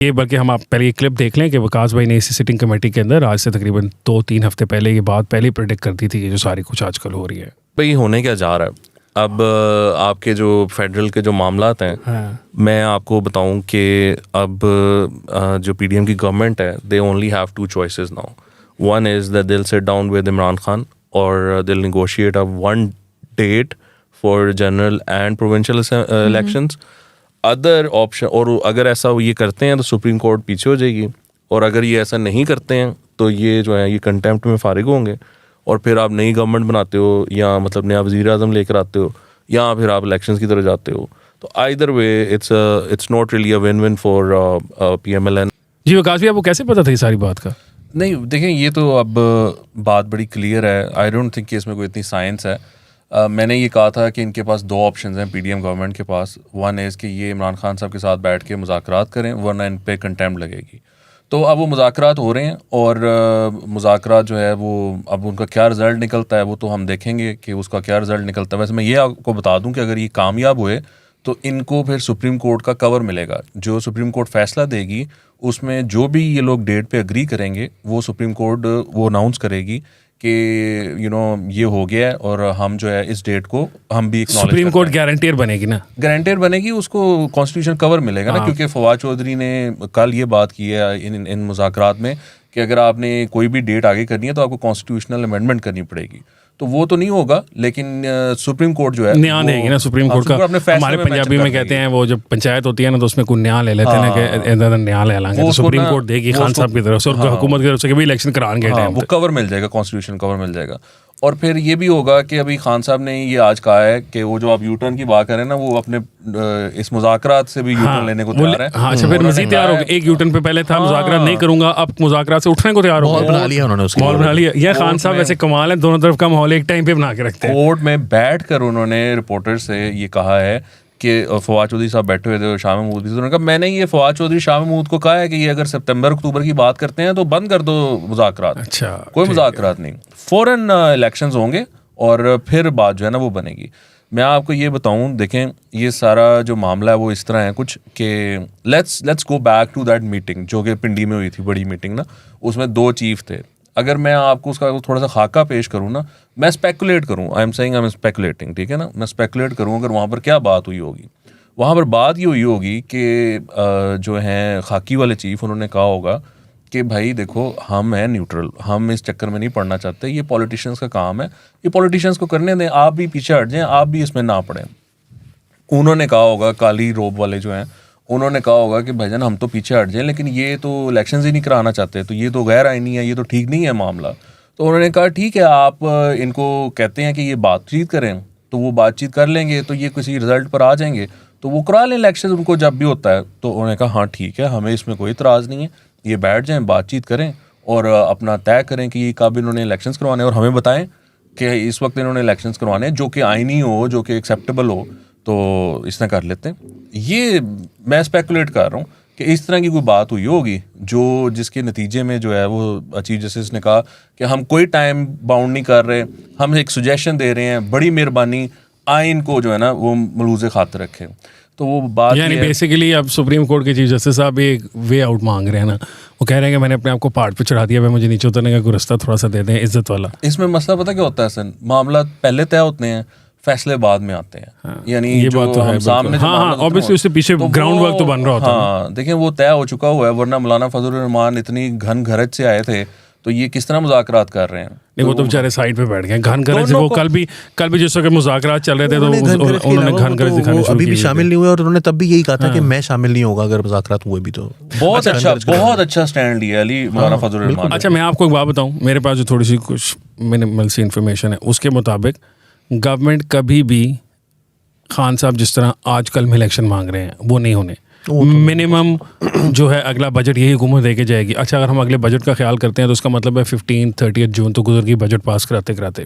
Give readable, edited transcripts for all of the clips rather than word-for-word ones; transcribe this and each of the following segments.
یہ بلکہ ہم آپ پہلے یہ کلپ دیکھ لیں کہ وکاس بھائی نے اسی سٹنگ کمیٹی کے اندر آج سے تقریباً 2-3 ہفتے پہلے یہ بات پہلے ہی پریڈکٹ کر دی تھی کہ جو ساری کچھ آج کل ہو رہی ہے. بھائی ہونے کیا جا رہا ہے اب آپ کے جو فیڈرل کے جو معاملات ہیں, میں آپ کو بتاؤں کہ اب جو پی ڈی ایم کی گورنمنٹ ہے, they only have 2 choices now. One is that they'll sit down with Imran Khan or they'll negotiate a one date for general and provincial elections. Other option, اور اگر ایسا یہ کرتے ہیں تو supreme court پیچھے ہو جائے گی, اور اگر یہ ایسا نہیں کرتے ہیں تو یہ جو ہے یہ کنٹیمپٹ میں فارغ ہوں گے, اور پھر آپ نئی گورنمنٹ بناتے ہو یا مطلب نیا وزیر اعظم لے کر آتے ہو, یا پھر آپ الیکشنز کی طرف جاتے ہو. تو either way it's not really a win win for P M L N. جی وکاس بھائی آپ کو کیسے پتہ تھا یہ ساری بات کا؟ نہیں دیکھیں, یہ تو اب بات بڑی کلیئر ہے. آئی ڈونٹ تھنک کہ اس میں کوئی اتنی سائنس ہے. میں نے یہ کہا تھا کہ ان کے پاس 2 آپشنز ہیں پی ڈی ایم گورنمنٹ کے پاس. ون از کہ یہ عمران خان صاحب کے ساتھ بیٹھ کے مذاکرات کریں, ورنہ ان پہ کنٹیمپٹ لگے گی. تو اب وہ مذاکرات ہو رہے ہیں, اور مذاکرات جو ہے وہ اب ان کا کیا رزلٹ نکلتا ہے وہ تو ہم دیکھیں گے کہ اس کا کیا رزلٹ نکلتا ہے. ویسے میں یہ آپ کو بتا دوں کہ اگر یہ کامیاب ہوئے تو ان کو پھر سپریم کورٹ کا کور ملے گا. جو سپریم کورٹ فیصلہ دے گی اس میں جو بھی یہ لوگ ڈیٹ پہ اگری کریں گے وہ سپریم کورٹ وہ اناؤنس کرے گی کہ یہ ہو گیا ہے, اور ہم جو ہے اس ڈیٹ کو ہم بھی سپریم کورٹ گارنٹیئر بنے گی نا, گارنٹیئر بنے گی, اس کو کانسٹیٹیوشن کور ملے گا نا. کیونکہ فواد چودھری نے کل یہ بات کی ہے ان مذاکرات میں کہ اگر آپ نے کوئی بھی ڈیٹ آگے کرنی ہے تو آپ کو کانسٹیٹیوشنل امینڈمنٹ کرنی پڑے گی. تو وہ تو نہیں ہوگا, لیکن سپریم کورٹ جو ہے نیا دے گی نا. سپریم کورٹ کا ہمارے پنجابی میں کہتے ہیں وہ جب پنچایت ہوتی ہے نا تو اس میں کوئی نیا لے لیتے ہیں نا کہ نیا لے لیں گے, تو سپریم کورٹ دے گی خان صاحب کی طرف سے, اور حکومت کی طرف سے کہ الیکشن کران گے ٹائم وہ کور مل جائے گا, کانسٹیٹیوشن کور مل جائے گا. اور پھر یہ بھی ہوگا کہ ابھی خان صاحب نے یہ آج کہا ہے کہ وہ جو آپ یو ٹرن کی بات کریں نا, وہ اپنے اس مذاکرات سے بھی یو ٹرن لینے کو تیار ہے. ہاں اچھا, پھر مزید تیار ہوگا. ایک یو ٹرن پہ پہلے تھا مذاکرات نہیں کروں گا, اب مذاکرات سے اٹھنے کو تیار ہو گیا, بنا لیا انہوں نے, ماحول بنا لیا. یہ خان صاحب ویسے کمال ہے, دونوں طرف کا ماحول ایک ٹائم پہ بنا کے رکھتے ہیں. کورٹ میں بیٹھ کر انہوں نے رپورٹر سے یہ کہا ہے کہ فواد چودھری صاحب بیٹھے ہوئے تھے, شاہ محمود بھی, انہوں نے کہا میں نے یہ فواد چودھری شاہ محمود کو کہا ہے کہ یہ اگر سپتمبر اکتوبر کی بات کرتے ہیں تو بند کر دو مذاکرات. اچھا, کوئی مذاکرات نہیں, فوراً الیکشنز ہوں گے اور پھر بات جو ہے نا وہ بنے گی. میں آپ کو یہ بتاؤں, دیکھیں یہ سارا جو معاملہ ہے وہ اس طرح ہے کچھ کہ let's go back to that meeting جو کہ پنڈی میں ہوئی تھی, بڑی میٹنگ نا. اس میں 2 چیف تھے. اگر میں آپ کو اس کا تھوڑا سا خاکہ پیش کروں نا, میں اسپیکولیٹ کروں, I am seeing I am speculating, ٹھیک ہے نا, میں اسپیکولیٹ کروں اگر وہاں پر کیا بات ہوئی ہوگی. وہاں پر بات یہ ہوئی ہوگی کہ جو ہیں خاکی والے چیف, انہوں نے کہا ہوگا کہ بھائی دیکھو ہم ہیں نیوٹرل, ہم اس چکر میں نہیں پڑنا چاہتے, یہ پولیٹیشینس کا کام ہے, یہ پولیٹیشینس کو کرنے دیں, آپ بھی پیچھے ہٹ جائیں, آپ بھی اس میں نہ پڑیں. انہوں نے کہا ہوگا, کالی روب والے جو ہیں انہوں نے کہا ہوگا کہ بھائی جان ہم تو پیچھے ہٹ جائیں, لیکن یہ تو الیکشنز ہی نہیں کرانا چاہتے, تو یہ تو غیر آئینی ہے, یہ تو ٹھیک نہیں ہے معاملہ. تو انہوں نے کہا ٹھیک ہے, آپ ان کو کہتے ہیں کہ یہ بات چیت کریں, تو وہ بات چیت کر لیں گے, تو یہ کسی رزلٹ پر آ جائیں گے, تو وہ کرا لیں الیکشن ان کو جب بھی ہوتا ہے. تو انہوں نے کہا ہاں ٹھیک ہے, ہمیں اس میں کوئی اعتراض نہیں ہے, یہ بیٹھ جائیں, بات چیت کریں اور اپنا طے کریں کہ یہ کب انہوں نے الیکشنز کروانے, اور ہمیں بتائیں کہ اس وقت انہوں نے الیکشنز کروانے جو کہ آئینی ہو, جو کہ ایکسیپٹیبل ہو, تو اس طرح کر لیتے ہیں. یہ میں اسپیکولیٹ کر رہا ہوں کہ اس طرح کی کوئی بات ہوئی ہوگی جس کے نتیجے میں جو ہے وہ چیف جسٹس نے کہا کہ ہم کوئی ٹائم باؤنڈ نہیں کر رہے, ہم ایک سجیشن دے رہے ہیں, بڑی مہربانی آئین کو جو ہے نا وہ ملوز خاطر رکھیں. تو وہ بات یعنی بیسیکلی اب سپریم کورٹ کے چیف جسٹس صاحب ایک وے آؤٹ مانگ رہے ہیں نا, وہ کہہ رہے ہیں کہ میں نے اپنے آپ کو پہاڑ پہ چڑھا دیا, مجھے نیچے اترنے کا کوئی رستہ تھوڑا سا دے دیں عزت والا. اس میں مسئلہ پتہ کیا ہوتا ہے سن, معاملات پہلے طے ہوتے ہیں, فیصلے بعد میں آتے ہیں. یعنی یہ بات تو ہے سامنے, ہاں obviously اس سے پیچھے گراؤنڈ ورک تو بن رہا ہوتا ہے. ہاں دیکھیں وہ طے ہو چکا ہوا ہے, ورنہ مولانا فضل الرحمان اتنی گھن گھرج سے آئے تھے, تو یہ کس طرح مذاکرات کر رہے ہیں. نہیں وہ تو بیچارے سائڈ پہ بیٹھ گئے گھن گرج, وہ کل بھی جس وقت مذاکرات چل رہے تھے تو انہوں نے گھن گرج دکھانے شروع ابھی بھی شامل نہیں ہوئے, اور انہوں نے تب بھی یہی کہا تھا کہ میں شامل نہیں ہوگا اگر مذاکرات ہوئے بھی. تو بہت اچھا سٹینڈ لیا علی مولانا فضل الرحمان. اچھا میں آپ کو ایک بات بتاؤں, میرے پاس جو تھوڑی سی کچھ منیمل سی انفارمیشن ہے, اس کے مطابق گورنمنٹ کبھی بھی خان صاحب جس طرح آج کل میں الیکشن مانگ رہے ہیں وہ نہیں ہونے. منیمم جو ہے اگلا بجٹ یہی حکومت دے کے جائے گی. اچھا اگر ہم اگلے بجٹ کا خیال کرتے ہیں تو اس کا مطلب ہے 15-30 جون تو گزر گئی بجٹ پاس کراتے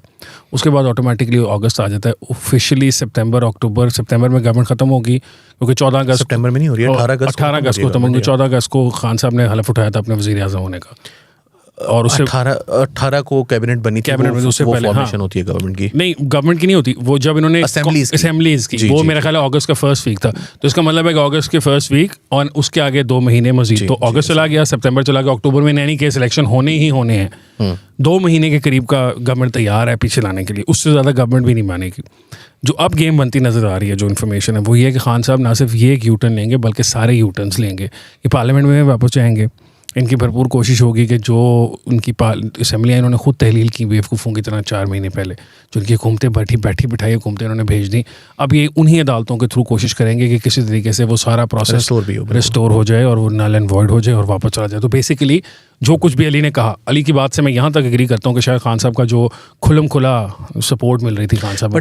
اس کے بعد آٹومیٹکلی اگست آ جاتا ہے. آفیشلی سپتمبر میں گورنمنٹ ختم ہوگی, کیونکہ 14 اگست سپتمبر میں نہیں ہو رہی ہے, 18 اگست کو ختم ہوگی. 14 اگست کو خان صاحب نے حلف اٹھایا تھا اپنے وزیر اعظم ہونے کا. اور اس سے 18 کو کیبنٹ بنی تھی, کیبنٹ میں اس سے پہلے فارمیشن ہوتی ہے گورنمنٹ کی. نہیں, گورنمنٹ کی نہیں ہوتی وہ, جب انہوں نے اسمبلیز کی, وہ میرا خیال ہے اگست کا فرسٹ ویک تھا. تو اس کا مطلب ہے کہ اگست کے فرسٹ ویک اور اس کے آگے 2 مہینے مزید. تو اگست چلا گیا, سپتمبر چلا گیا, اکتوبر میں نئی کیس الیکشن ہونے ہی ہونے ہیں. 2 مہینے کے قریب کا گورنمنٹ تیار ہے پیچھے لانے کے لیے, اس سے زیادہ گورنمنٹ بھی نہیں مانے گی. جو اب گیم بنتی نظر آ رہی ہے, جو انفارمیشن ہے وہ یہ ہے کہ خان صاحب نہ صرف یہ ایک یو ٹرن لیں گے بلکہ سارے یو ٹرنس لیں گے. یہ پارلیمنٹ میں واپس جائیں گے. ان کی بھرپور کوشش ہوگی کہ جو ان کی اسمبلیاں انہوں نے خود تحلیل کی بیوقوفوں کی طرح 4 مہینے پہلے, جو ان کی حکومتیں بیٹھی بٹھائی حکومتیں انہوں نے بھیج دیں, اب یہ انہی عدالتوں کے تھرو کوشش کریں گے کہ کسی طریقے سے وہ سارا پروسیس ریسٹور ہو جائے اور وہ نل اینڈ وائڈ ہو جائے اور واپس چلا جائے. تو بیسیکلی جو کچھ بھی علی نے کہا, علی کی بات سے میں یہاں تک ایگری کرتا ہوں کہ شاید خان صاحب کا جو کھلم کھلا سپورٹ مل رہی تھی خان صاحب کو,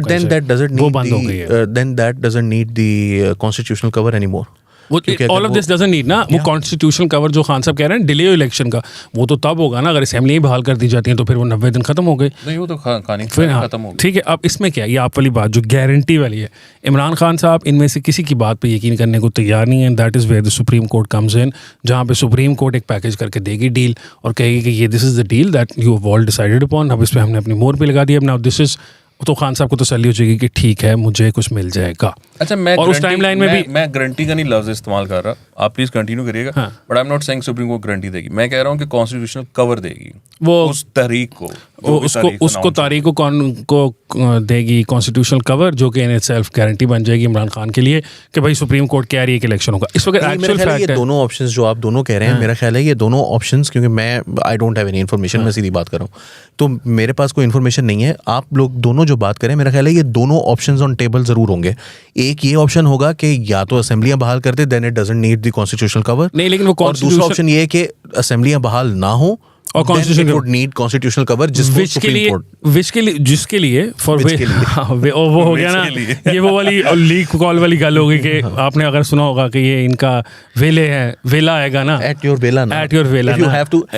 وہ بند ہو گئی ہے. Then that doesn't need the constitutional cover anymore. All of this doesn't need نا. وہ کانسٹیٹیوشنل کور جو خان صاحب کہہ رہے ہیں ڈیلے الیکشن کا, وہ تو تب ہوگا نا اگر اسمبلیاں بحال کر دی جاتی ہیں تو پھر وہ 90 دن ختم ہو گئے. نہیں, وہ تو کہانی ختم ہو گئی. ٹھیک ہے, اب اس میں کیا, یہ آپ والی بات جو گارنٹی والی ہے, عمران خان صاحب ان میں سے کسی کی بات پہ یقین کرنے کو تیار نہیں ہے. That is where the supreme court comes in, جہاں پہ سپریم کورٹ ایک پیکج کر کے دے گی ڈیل اور کہے گی کہ یہ this is the deal that you have all decided upon. اب اس پہ ہم نے اپنی مور پہ لگا دی. اب ناؤ دس از, تو خان صاحب کو تسلی ہو جائے گی کہ ٹھیک ہے مجھے کچھ مل جائے گا. اچھا, میں اس ٹائم لائن میں بھی میں گارنٹی کا نہیں لفظ استعمال کر رہا, آپ پلیز کنٹینیو کریے گا, but I am not seeing Supreme Court guarantee دے گی. میں کہہ رہا ہوں کہ کانسٹیٹیوشنل کور دے گی وہ اس تحریک کو, اس کو تاریخ کو دے گی کانسٹیٹیوشنل کور, جو کہ ان اٹ سیلف گارنٹی بن جائے گی عمران خان کے لیے کہ بھائی سپریم کورٹ کہہ رہی ہے کہ الیکشن ہوگا. اس وقت ایکچوئل فیکٹ ہے یہ دونوں آپشنز جو آپ دونوں کہہ رہے ہیں, میرا خیال ہے یہ دونوں آپشنز, کیونکہ میں I don't have any information, میں سیدھی بات کر رہا ہوں, تو میرے پاس کوئی انفارمیشن نہیں ہے. آپ لوگ دونوں جو بات کریں, میرا خیال ہے یہ دونوں آپشنز آن ٹیبل ضرور ہوں گے. ایک یہ آپشن ہوگا کہ یا تو اسمبلیاں بحال کر دے, then it doesn't need the constitutional cover. نہیں, لیکن وہ دوسرا آپشن یہ ہے کہ اسمبلیاں بحال نہ ہوں اور کانسٹیٹیوشنل کور جس کے لیے فار وہ ہو گیا نا. یہ وہ والی لیک کال والی گل ہوگی کہ آپ نے اگر سنا ہوگا کہ یہ ان کا ویلے ہے, ویلا آئے گا نا, ایٹ یور ویلا.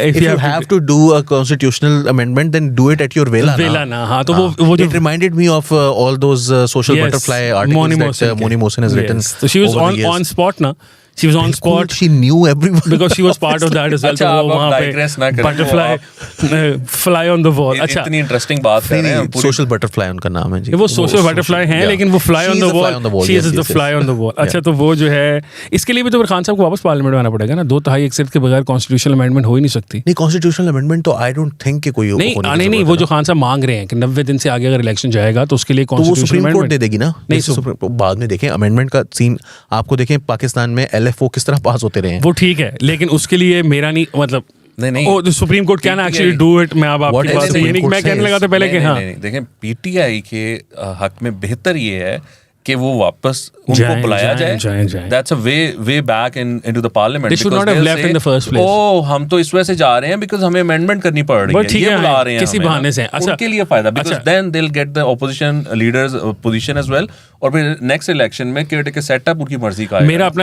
If you have to do a constitutional amendment, then do it at your vela نا. ہاں, تو وہ it reminded me of all those social butterfly articles that Moni Mohsen has written. So she was on spot na. She was on spot. She knew everyone because she was part of that as well. اچھا, آپ digress نہ کریں, butterfly fly on the wall. اچھا, اتنی interesting بات کر رہے ہیں. social butterfly ان کا نام ہے جی. وہ social butterfly ہیں, لیکن وہ fly on the wall. She is the fly on the wall. اچھا, تو وہ جو ہے اس کے لیے بھی تو پھر خان صاحب کو واپس پارلیمنٹ میں آنا پڑے گا نا. 2/3 اکثریت کے بغیر کانسٹیٹیوشنل امینڈمنٹ ہو ہی نہیں سکتی. نہیں, کانسٹیٹیوشنل امینڈمنٹ تو آئی ڈونٹ تھنک کہ کوئی نہیں, وہ جو خان صاحب مانگ رہے ہیں کہ 90 دن سے آگے اگر الیکشن جائے گا تو اس کے لیے سپریم کورٹ دے دے گی نا. نہیں, بعد میں دیکھیں امینڈمنٹ کا سین آپ کو دیکھیں, پاکستان میں LFO کس طرح پاس ہوتے رہے ہیں. وہ ٹھیک ہے, لیکن اس کے لیے میرا نہیں مطلب نہیں supreme court can actually do it. میں اب آپ کی بات سے میں کہنے لگا تھا پہلے کہ ہاں دیکھیں, PTI کے حق میں بہتر یہ ہے کہ وہ واپس ان کو بلایا جائے. That's a way back into the parliament. They should not have left in the first place. ہم تو اس وجہ سے جا رہے ہیں because ہمیں amendment کرنی پڑ رہی ہے, یہ بلا رہے ہیں کسی بہانے سے. ان کے لیے فائدہ, because then they'll get the opposition leaders position as well, اور پھر نیکسٹ الیکشن میں کیئر ٹیکر سیٹ اپ ان کی مرضی کا ہے.